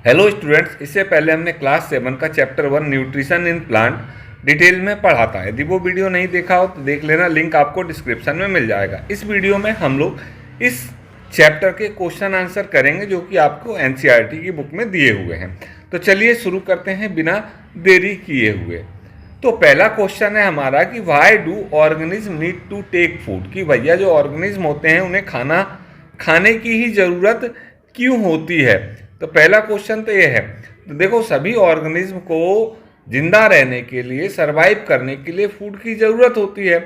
Hello students, इससे पहले हमने क्लास 7 का chapter 1 nutrition in plant detail में पढ़ा था। यदि वो वीडियो नहीं देखा हो तो देख लेना, लिंक आपको डिस्क्रिप्शन में मिल जाएगा। इस वीडियो में हम लोग इस चैप्टर के क्वेश्चन आंसर करेंगे जो कि आपको एनसीईआरटी की बुक में दिए हुए हैं। तो चलिए शुरू करते हैं बिना देरी किए हुए। तो पहला क्वेश्चन है हमारा कि why do organism need to take food, कि भैया जो ऑर्गेनिज्म होते हैं उन्हें खाने की ही ज़रूरत क्यों होती है। तो पहला क्वेश्चन तो ये है। तो देखो, सभी ऑर्गेनिज्म को जिंदा रहने के लिए, सरवाइव करने के लिए फूड की ज़रूरत होती है,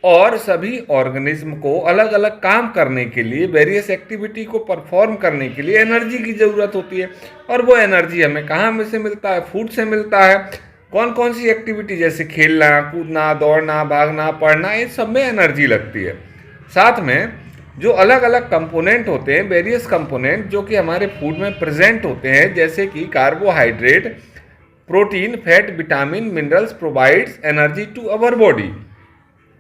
और सभी ऑर्गेनिज्म को अलग अलग काम करने के लिए, वेरियस एक्टिविटी को परफॉर्म करने के लिए एनर्जी की ज़रूरत होती है। और वो एनर्जी हमें कहाँ में से मिलता है? फूड से मिलता है। कौन कौन सी एक्टिविटी, जैसे खेलना, कूदना, दौड़ना, भागना, पढ़ना, इन सब में एनर्जी लगती है। साथ में जो अलग अलग कंपोनेंट होते हैं, वेरियस कंपोनेंट जो कि हमारे फूड में प्रेजेंट होते हैं, जैसे कि carbohydrate, protein, fat, vitamin, minerals provides energy to our body.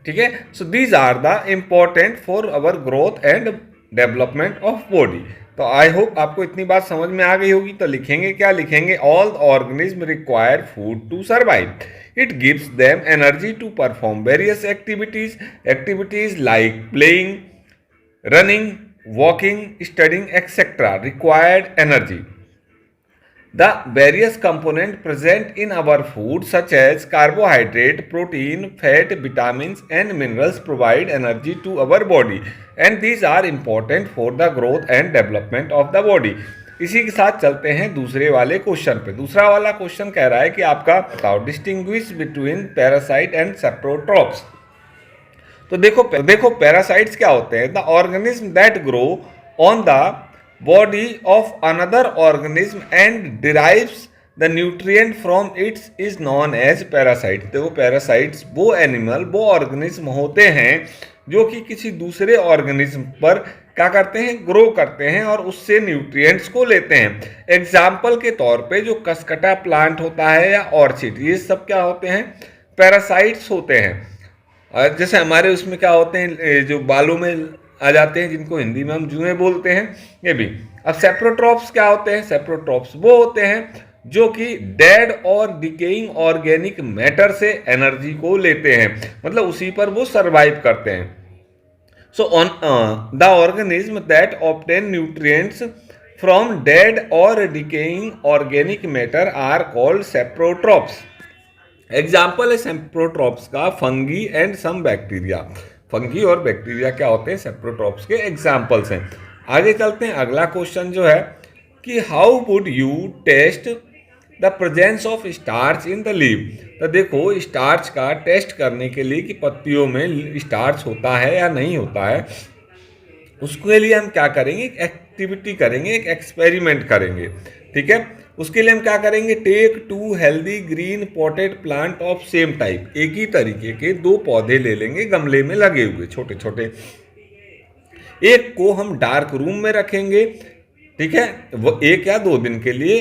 ठीक है, so these are the important for our growth and development of body. तो आई होप आपको इतनी बात समझ में आ गई होगी। तो लिखेंगे क्या? लिखेंगे all organism require food to survive. It gives them energy to perform various activities like playing, running, walking, studying, etc. required energy. The various components present in our food such as carbohydrate, protein, fat, vitamins and minerals provide energy to our body and these are important for the growth and development of the body. इसी के साथ चलते हैं दूसरे वाले question पे। दूसरा वाला क्वेश्चन कह रहा है कि आपका बताओ, distinguish between parasite and saprotrophs. तो देखो पैरासाइट्स क्या होते हैं? The organism that grow on the body of another organism and derives the nutrient from its is known as parasite. देखो, पैरासाइट्स वो एनिमल, वो ऑर्गेनिज्म होते हैं जो कि किसी दूसरे ऑर्गेनिज्म पर क्या करते हैं? ग्रो करते हैं और उससे न्यूट्रिएंट्स को लेते हैं। एग्जाम्पल के तौर पे जो कसकटा प्लांट होता है या ऑर्चिड, ये सब क्या होते हैं? पैरासाइट्स होते हैं। जैसे हमारे उसमें क्या होते हैं, जो बालों में आ जाते हैं, जिनको हिंदी में हम जुएं बोलते हैं, ये भी। अब सेप्रोट्रॉप्स क्या होते हैं? सेप्रोट्रॉप्स वो होते हैं जो कि डेड और डिकेइंग ऑर्गेनिक मैटर से एनर्जी को लेते हैं, मतलब उसी पर वो सरवाइव करते हैं। So on the organism that obtain nutrients from dead और decaying organic matter are called saprotrophs. Example है सेप्रोट्रॉप्स का fungi and some bacteria. Fungi और बैक्टीरिया क्या होते हैं? सेप्रोट्रॉप्स के एग्जाम्पल्स हैं। आगे चलते हैं। अगला क्वेश्चन जो है कि how would you test the presence of starch in the leaf. तो देखो, स्टार्च का टेस्ट करने के लिए कि पत्तियों में स्टार्च होता है या नहीं होता है, उसके लिए हम क्या करेंगे? एक एक्टिविटी करेंगे, एक एक्सपेरिमेंट करेंगे। ठीक है, उसके लिए हम क्या करेंगे? Take 2 healthy green potted plant of same type. एक ही तरीके के 2 पौधे ले लेंगे, गमले में लगे हुए छोटे छोटे। एक को हम डार्क रूम में रखेंगे, ठीक है, वो 1 या 2 दिन के लिए,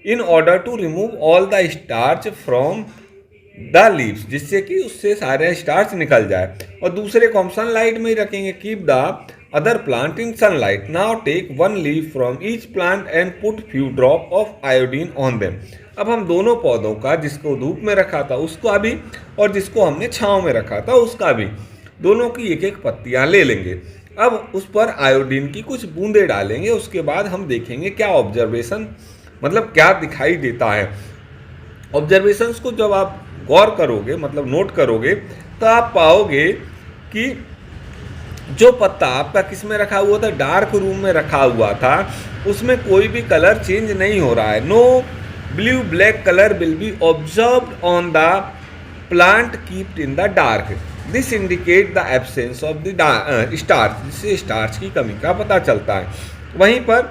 in order to remove all the starch from the leaves, जिससे कि उससे सारे स्टार्च निकल जाए। और दूसरे को हम सनलाइट में ही रखेंगे। Keep the other plant in sunlight. Now take 1 leaf from each plant and put few drop of iodine on them. अब हम दोनों पौधों का, जिसको धूप में रखा था उसका भी और जिसको हमने छांव में रखा था उसका भी, दोनों की एक एक पत्तियां ले लेंगे। अब उस पर आयोडीन की कुछ बूंदे डालेंगे। उसके बाद हम देखेंगे क्या ऑब्जर्वेशन, मतलब क्या दिखाई देता है। ऑब्जर्वेशंस को जब आप गौर करोगे, मतलब नोट करोगे, तो आप पाओगे कि जो पत्ता आपका किस में रखा हुआ था? डार्क रूम में रखा हुआ था, उसमें कोई भी कलर चेंज नहीं हो रहा है। No blue black colour will be observed on the plant keeped in the dark. This indicate the absence of the starch, जिससे स्टार्च की कमी का पता चलता है। वहीं पर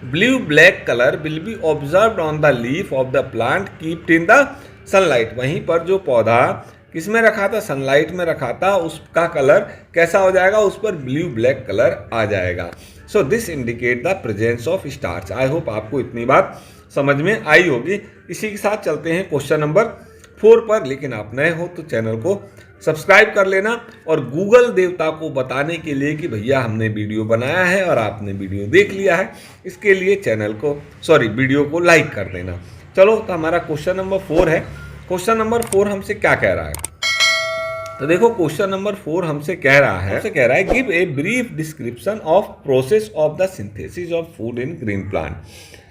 blue black colour will be observed on the leaf of the plant keeped in the sunlight. वहीं पर जो पौधा किस में रखा था? सनलाइट में रखा था, उसका कलर कैसा हो जाएगा? उस पर ब्लू ब्लैक कलर आ जाएगा। So this indicate the presence of starch. I hope आपको इतनी बात समझ में आई होगी। इसी के साथ चलते हैं क्वेश्चन नंबर 4 पर। लेकिन आप नए हो तो चैनल को सब्सक्राइब कर लेना और गूगल देवता को बताने के लिए कि भैया हमने वीडियो बनाया है और आपने वीडियो देख लिया है, इसके लिए वीडियो को लाइक कर देना। चलो, तो हमारा क्वेश्चन नंबर 4 है। क्वेश्चन नंबर 4 हमसे क्या कह रहा है? तो देखो, क्वेश्चन नंबर 4 हमसे कह रहा है give a brief description of process of the synthesis of food in green plant.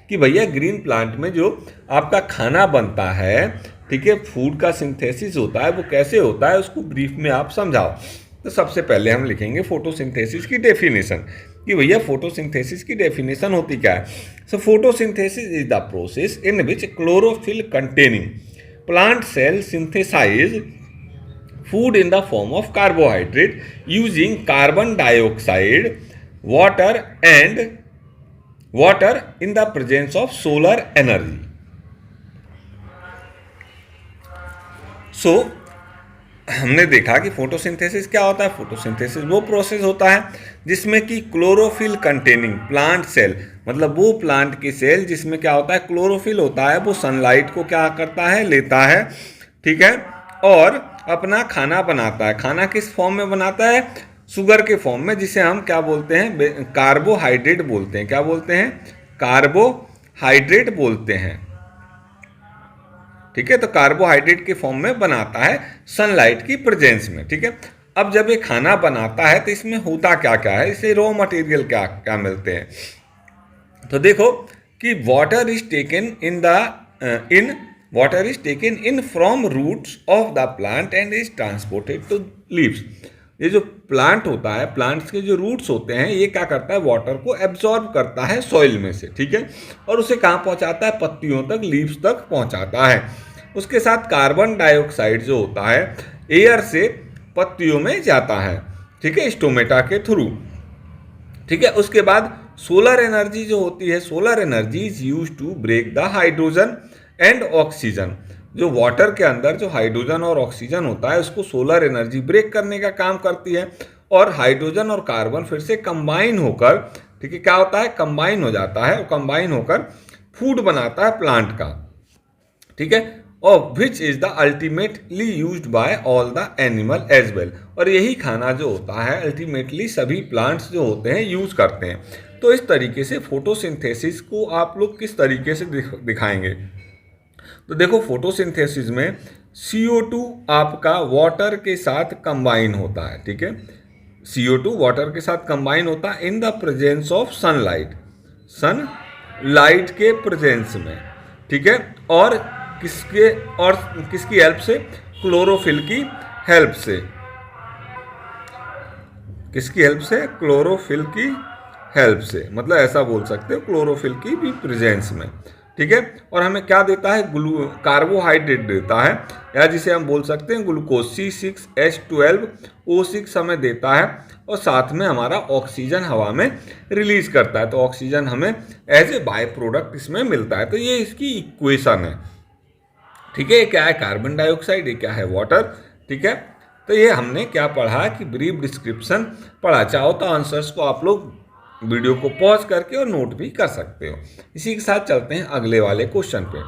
कि भैया ग्रीन प्लांट में जो आपका खाना बनता है, ठीक है, फूड का सिंथेसिस होता है, वो कैसे होता है उसको ब्रीफ में आप समझाओ। तो सबसे पहले हम लिखेंगे फोटोसिंथेसिस की डेफिनेशन कि भैया फोटोसिंथेसिस की डेफिनेशन होती क्या है। So photosynthesis is the process in which chlorophyll containing plant cell synthesize food in the form of carbohydrate using carbon dioxide, water in the presence of solar energy. So हमने देखा कि photosynthesis क्या होता है। Photosynthesis वो process होता है जिसमें कि क्लोरोफिल कंटेनिंग प्लांट सेल, मतलब वो प्लांट के सेल जिसमें क्या होता है, क्लोरोफिल होता है, वो सनलाइट को क्या करता है, लेता है, ठीक है, और अपना खाना बनाता है। खाना किस फॉर्म में बनाता है? शुगर के फॉर्म में, जिसे हम क्या बोलते हैं, कार्बोहाइड्रेट बोलते हैं। क्या बोलते हैं? कार्बोहाइड्रेट बोलते हैं, ठीक है। तो कार्बोहाइड्रेट के फॉर्म में बनाता है सनलाइट की प्रेजेंस में, ठीक है। अब जब ये खाना बनाता है तो इसमें होता क्या क्या है, इसे रॉ मटेरियल क्या क्या मिलते हैं। तो देखो कि water is taken in from roots of the plant and is transported to leaves. ये जो प्लांट होता है, प्लांट्स के जो रूट्स होते हैं, ये क्या करता है, वाटर को एब्जॉर्ब करता है सॉइल में से, ठीक है, और उसे कहाँ पहुँचाता है, पत्तियों तक, लीव्स तक पहुँचाता है। उसके साथ कार्बन डाइऑक्साइड जो होता है एयर से पत्तियों में जाता है, ठीक है, स्टोमेटा के थ्रू, ठीक है। उसके बाद सोलर एनर्जी जो होती है, solar energy is use to break the hydrogen and oxygen. जो वाटर के अंदर जो हाइड्रोजन और ऑक्सीजन होता है, उसको सोलर एनर्जी ब्रेक करने का काम करती है, और हाइड्रोजन और कार्बन फिर से कंबाइन होकर, ठीक है, क्या होता है, कंबाइन हो जाता है, और कंबाइन होकर फूड बनाता है प्लांट का, ठीक है, और which is the ultimately used by all the animal as well. और यही खाना जो होता है अल्टीमेटली सभी प्लांट्स जो होते हैं यूज करते हैं। तो इस तरीके से फोटोसिंथेसिस को आप लोग किस तरीके से दिखाएंगे। तो देखो, फोटोसिंथेसिस में CO2 आपका वाटर के साथ कंबाइन होता है, ठीक है, CO2 वाटर के साथ कंबाइन होता है in the presence of sunlight, sunlight के प्रेजेंस में, ठीक है, और किसकी हेल्प से, क्लोरोफिल की हेल्प से, किसकी हेल्प से, क्लोरोफिल की हेल्प से, मतलब ऐसा बोल सकते हो, क्लोरोफिल की भी प्रेजेंस में, ठीक है। और हमें क्या देता है, कार्बोहाइड्रेट देता है, या जिसे हम बोल सकते हैं ग्लूकोज, C6H12O6 हमें देता है, और साथ में हमारा ऑक्सीजन हवा में रिलीज करता है। तो ऑक्सीजन हमें एज ए बाय प्रोडक्ट इसमें मिलता है। तो ये इसकी इक्वेशन है, ठीक है। ये क्या है, कार्बन डाइऑक्साइड, ये क्या है, वाटर, ठीक है। तो ये हमने क्या पढ़ा कि ब्रीफ डिस्क्रिप्शन पढ़ा। चाहो तो आंसर्स को आप लोग वीडियो को पॉज करके और नोट भी कर सकते हो। इसी के साथ चलते हैं अगले वाले क्वेश्चन पे।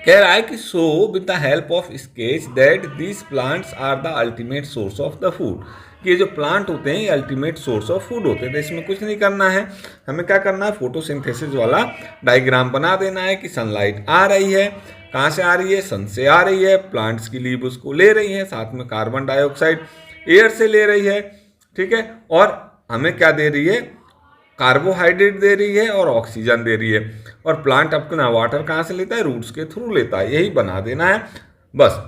कह रहा है कि show with the help of sketch that these plants are the ultimate source of the food. कि ये जो प्लांट होते हैं ये अल्टीमेट सोर्स ऑफ फूड होते हैं। तो इसमें कुछ नहीं करना है, हमें क्या करना है, फोटोसिंथेसिस वाला डायग्राम बना देना है कि सनलाइट आ रही है, कहाँ से आ रही है, सन से आ रही है, प्लांट्स की लीव उसको ले रही है, साथ में कार्बन डाइऑक्साइड एयर से ले रही है, ठीक है, और हमें क्या दे रही है, कार्बोहाइड्रेट दे रही है और ऑक्सीजन दे रही है। और प्लांट अपना वाटर कहाँ से लेता है, रूट्स के थ्रू लेता है। यही बना देना है बस।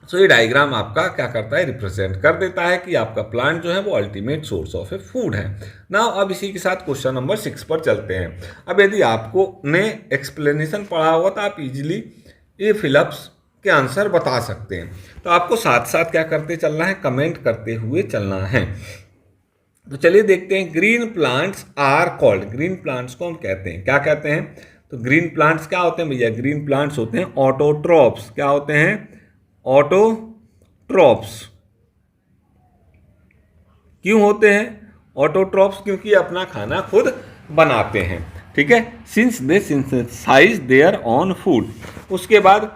सो ये डायग्राम आपका क्या करता है, रिप्रेजेंट कर देता है कि आपका प्लांट जो है वो ultimate source of A food है ना। अब इसी के साथ क्वेश्चन नंबर 6 पर चलते हैं। अब यदि आपको ने एक्सप्लेनेशन पढ़ा हुआ तो आप इजीली ये फिलअप्स के आंसर बता सकते हैं। तो आपको साथ साथ क्या करते चलना है, कमेंट करते हुए चलना है। तो चलिए देखते हैं। Green plants are called, green plants को हम कहते हैं, क्या कहते हैं, तो ग्रीन प्लांट्स क्या होते हैं भैया, ग्रीन प्लांट्स होते हैं ऑटोट्रॉप्स। क्या होते हैं, ऑटोट्रॉप्स। क्यों होते हैं ऑटोट्रॉप्स, क्योंकि अपना खाना खुद बनाते हैं, ठीक है, since they synthesize their own food. उसके बाद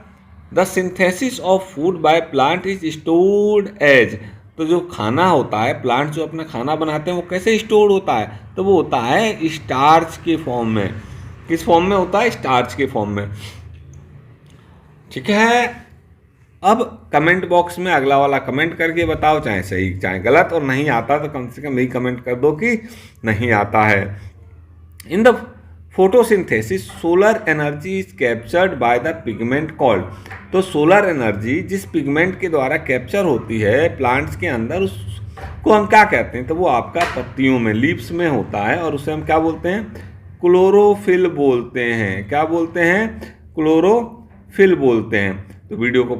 the synthesis of food by plant is stored as, तो जो खाना होता है, प्लांट जो अपना खाना बनाते हैं वो कैसे स्टोर होता है, तो वो होता है स्टार्च के फॉर्म में। किस फॉर्म में होता है? स्टार्च के फॉर्म में। ठीक है, अब कमेंट बॉक्स में अगला वाला कमेंट करके बताओ, चाहे सही चाहे गलत, और नहीं आता तो कम से कम यही कमेंट कर दो कि नहीं आता है। In the photosynthesis solar energy is captured by the pigment called, तो सोलर एनर्जी जिस पिगमेंट के द्वारा कैप्चर होती है प्लांट्स के अंदर, उसको हम क्या कहते हैं? तो वो आपका पत्तियों में, लीव्स में होता है, और उसे हम क्या बोलते हैं? क्लोरोफिल बोलते हैं। क्या बोलते हैं? क्लोरोफिल बोलते हैं। तो वीडियो को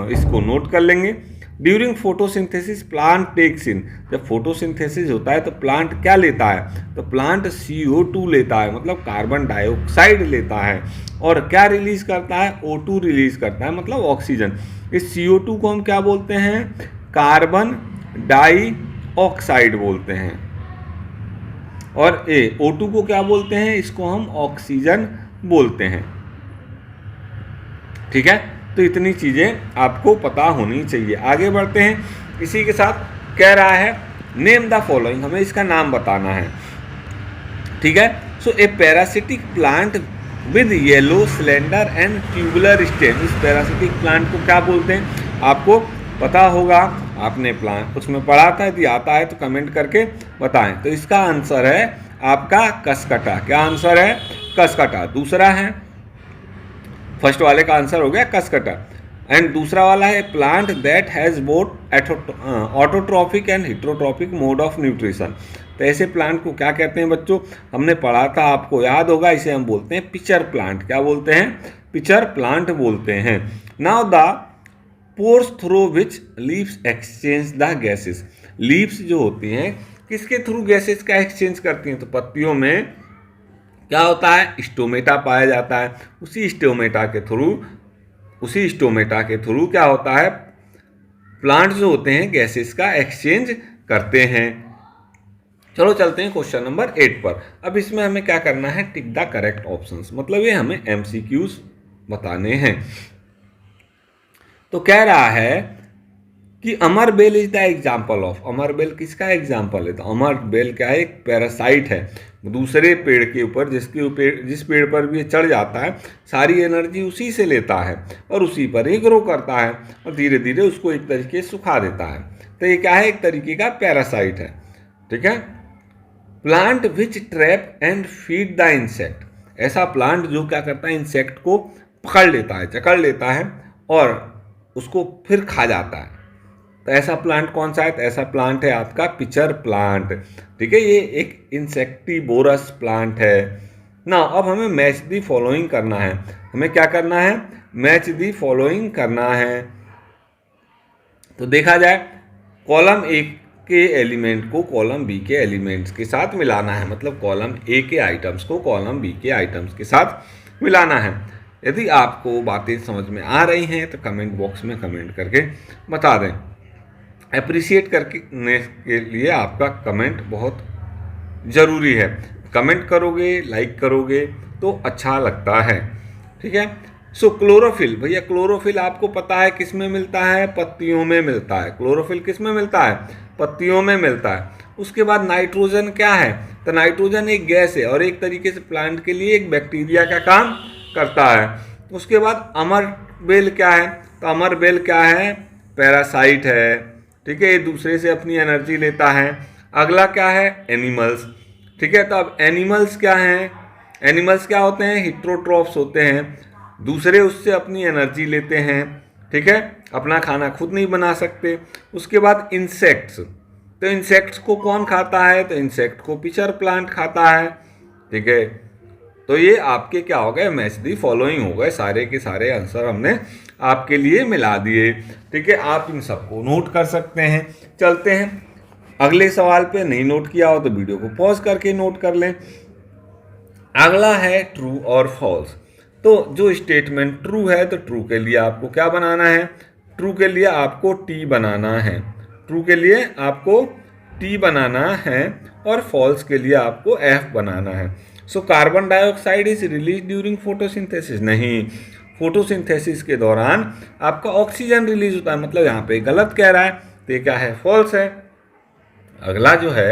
इसको नोट कर लेंगे। During photosynthesis plant takes in, जब फोटोसिंथेसिस होता है तो प्लांट क्या लेता है? तो प्लांट CO2 लेता है, मतलब कार्बन डाइऑक्साइड लेता है, और क्या रिलीज करता है? O2 रिलीज करता है, मतलब ऑक्सीजन। इस CO2 को हम क्या बोलते हैं? कार्बन डाइऑक्साइड बोलते हैं। और O2 को क्या बोलते हैं? इसको हम ऑक्सीजन बोलते हैं। ठीक है, तो इतनी चीज़ें आपको पता होनी चाहिए। आगे बढ़ते हैं। इसी के साथ कह रहा है नेम द फॉलोइंग, हमें इसका नाम बताना है। ठीक है, so a parasitic plant with yellow slender and tubular stem, इस पैरासिटिक प्लांट को क्या बोलते हैं? आपको पता होगा, आपने प्लांट उसमें पढ़ा था। यदि आता है तो कमेंट करके बताएं। तो इसका आंसर है आपका कसकटा। क्या आंसर है? कसकटा। दूसरा है, फर्स्ट वाले का आंसर हो गया कसकटा, एंड दूसरा वाला है plant that has both autotrophic and heterotrophic mode of nutrition. तो ऐसे प्लांट को क्या कहते हैं बच्चों? हमने पढ़ा था, आपको याद होगा, इसे हम बोलते हैं पिचर प्लांट। क्या बोलते हैं? पिचर प्लांट बोलते हैं। Now the pores through which leaves exchange the gases, leaves जो होती हैं किसके थ्रू गैसेस का एक्सचेंज करती हैं? तो पत्तियों में क्या होता है? स्टोमेटा पाया जाता है। उसी स्टोमेटा के थ्रू क्या होता है? प्लांट जो होते हैं गैसेस का एक्सचेंज करते हैं। चलो चलते हैं क्वेश्चन नंबर 8 पर। अब इसमें हमें क्या करना है? टिक द करेक्ट ऑप्शंस, मतलब ये हमें MCQs बताने हैं। तो कह रहा है कि amar bel is the example of, अमर बेल किसका एग्जाम्पल है? तो अमर बेल क्या है? एक पैरासाइट है, दूसरे पेड़ के ऊपर, जिस पेड़ पर भी ये चढ़ जाता है सारी एनर्जी उसी से लेता है और उसी पर ही ग्रो करता है और धीरे धीरे उसको एक तरीके से सुखा देता है। तो ये क्या है? एक तरीके का पैरासाइट है। ठीक है, plant which trap and feed the insect, ऐसा प्लांट जो क्या करता है? इंसेक्ट को पकड़ लेता है, जकड़ लेता है और उसको फिर खा जाता है। तो ऐसा प्लांट कौन सा है? तो ऐसा प्लांट है आपका पिचर प्लांट। ठीक है, ये एक इंसेक्टिवोरस प्लांट है ना। अब हमें मैच दी फॉलोइंग करना है। हमें क्या करना है? मैच दी फॉलोइंग करना है। तो देखा जाए, कॉलम ए के एलिमेंट को कॉलम बी के एलिमेंट्स के साथ मिलाना है, मतलब कॉलम ए के आइटम्स को कॉलम बी के आइटम्स के साथ मिलाना है। यदि आपको बातें समझ में आ रही हैं तो कमेंट बॉक्स में कमेंट करके बता दें। अप्रिशिएट करने के लिए आपका कमेंट बहुत ज़रूरी है। कमेंट करोगे, लाइक करोगे तो अच्छा लगता है। ठीक है, सो क्लोरोफिल, भैया क्लोरोफिल आपको पता है किस में मिलता है? पत्तियों में मिलता है। क्लोरोफिल किस में मिलता है? पत्तियों में मिलता है। उसके बाद नाइट्रोजन क्या है? तो नाइट्रोजन एक गैस है और एक तरीके से प्लांट के लिए एक बैक्टीरिया का काम करता है। उसके बाद अमर बेल क्या है? तो अमर बेल क्या है? पैरासाइट है। ठीक है, ये दूसरे से अपनी एनर्जी लेता है। अगला क्या है? एनिमल्स। ठीक है, तो अब एनिमल्स क्या हैं? एनिमल्स क्या होते हैं? हिट्रोट्रॉफ्स होते हैं, दूसरे उससे अपनी एनर्जी लेते हैं। ठीक है, अपना खाना खुद नहीं बना सकते। उसके बाद इंसेक्ट्स, तो इंसेक्ट्स को कौन खाता है? तो इंसेक्ट को पिचर प्लांट खाता है। ठीक है, तो ये आपके क्या हो गए? मैच दी फॉलोइंग हो गए। सारे के सारे आंसर हमने आपके लिए मिला दिए। ठीक है, आप इन सबको नोट कर सकते हैं। चलते हैं अगले सवाल पे। नहीं नोट किया हो तो वीडियो को पॉज करके नोट कर लें। अगला है ट्रू और फॉल्स। तो जो स्टेटमेंट ट्रू है तो ट्रू के लिए आपको क्या बनाना है? ट्रू के लिए आपको टी बनाना है। ट्रू के लिए आपको टी बनाना है और फॉल्स के लिए आपको एफ बनाना है। So carbon dioxide is release during photosynthesis, नहीं। फोटोसिंथेसिस के दौरान आपका ऑक्सीजन रिलीज होता है, मतलब यहाँ पे गलत कह रहा है, तो ये क्या है, फॉल्स है। अगला जो है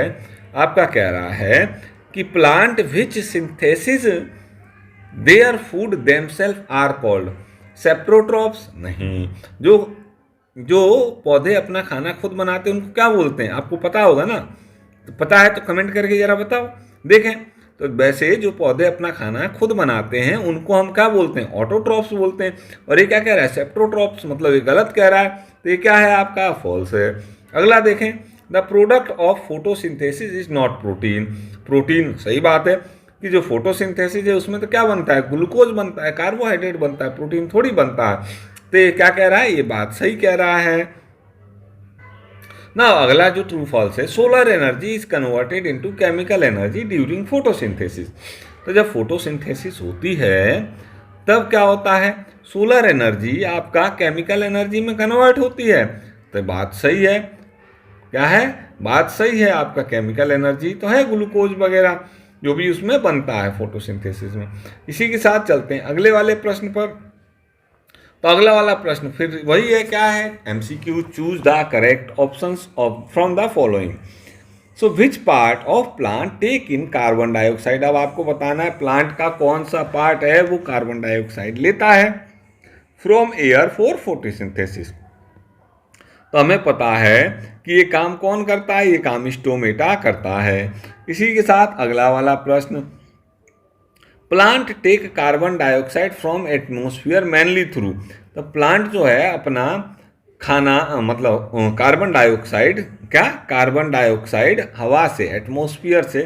आपका कह रहा है कि plant which synthesis their food themself are called saprotrophs. नहीं, जो जो पौधे अपना खाना खुद बनाते हैं उनको क्या बोलते हैं, आपको पता होगा ना, तो पता है तो कमेंट करके जरा बताओ। देखें तो वैसे जो पौधे अपना खाना खुद बनाते हैं उनको हम क्या बोलते हैं, ऑटोट्रॉप्स बोलते हैं। और ये क्या कह रहा है, सेप्रोट्रॉप्स, मतलब ये गलत कह रहा है, तो ये क्या है आपका, फॉल्स है। अगला देखें, the product of photosynthesis is not protein. Protein, सही बात है कि जो फोटोसिंथेसिस है उसमें तो क्या बनता है, ग्लूकोज बनता है, कार्बोहाइड्रेट बनता है, प्रोटीन थोड़ी बनता है। तो ये क्या कह रहा है, ये बात सही कह रहा है ना। अगला जो ट्रू फॉल्स है, solar energy is converted into chemical energy during photosynthesis. तो जब फोटोसिंथेसिस होती है तब क्या होता है, सोलर एनर्जी आपका केमिकल एनर्जी में कन्वर्ट होती है। तो बात सही है, क्या है, बात सही है, आपका केमिकल एनर्जी तो है, ग्लूकोज वगैरह जो भी उसमें बनता है फोटोसिंथेसिस में। इसी के साथ चलते हैं अगले वाले प्रश्न पर। तो अगला वाला प्रश्न फिर वही है, क्या है, MCQ, choose the correct options of from the following. So which part of plant take in carbon dioxide. अब आपको बताना है प्लांट का कौन सा पार्ट है वो कार्बन डाइऑक्साइड लेता है फ्रॉम एयर फॉर फोटोसिंथेसिस। तो हमें पता है कि ये काम कौन करता है, ये काम स्टोमेटा करता है। इसी के साथ अगला वाला प्रश्न, plant take carbon dioxide from atmosphere mainly through. तो प्लांट जो है अपना खाना मतलब कार्बन डाइऑक्साइड, क्या, कार्बन डाइऑक्साइड हवा से, एटमोसफियर से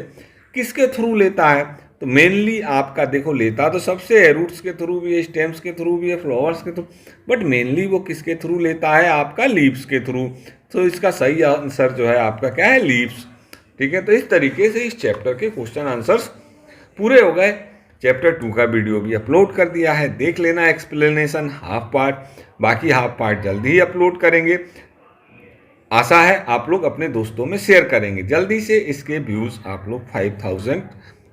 किसके थ्रू लेता है, तो मेनली आपका देखो लेता तो सबसे है, रूट्स के थ्रू भी है, स्टेम्स के थ्रू भी है, फ्लावर्स के थ्रू, बट मेनली वो किसके थ्रू लेता है, आपका लीव्स के थ्रू। तो इसका सही आंसर जो है आपका क्या है, लीव्स। ठीक है, तो इस तरीके से इस चैप्टर के क्वेश्चन आंसर्स पूरे हो गए। चैप्टर 2 का वीडियो भी अपलोड कर दिया है, देख लेना एक्सप्लेनेशन हाफ पार्ट, बाकी हाफ पार्ट जल्दी ही अपलोड करेंगे। आशा है आप लोग अपने दोस्तों में शेयर करेंगे, जल्दी से इसके व्यूज़ आप लोग 5000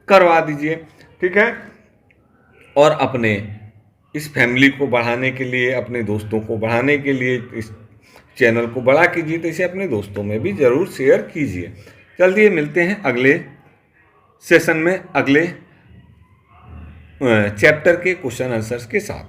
करवा दीजिए, ठीक है। और अपने इस फैमिली को बढ़ाने के लिए, अपने दोस्तों को बढ़ाने के लिए इस चैनल को बड़ा कीजिए, तो इसे अपने दोस्तों में भी ज़रूर शेयर कीजिए। चलिए मिलते हैं अगले सेशन में अगले चैप्टर के क्वेश्चन आंसर्स के साथ।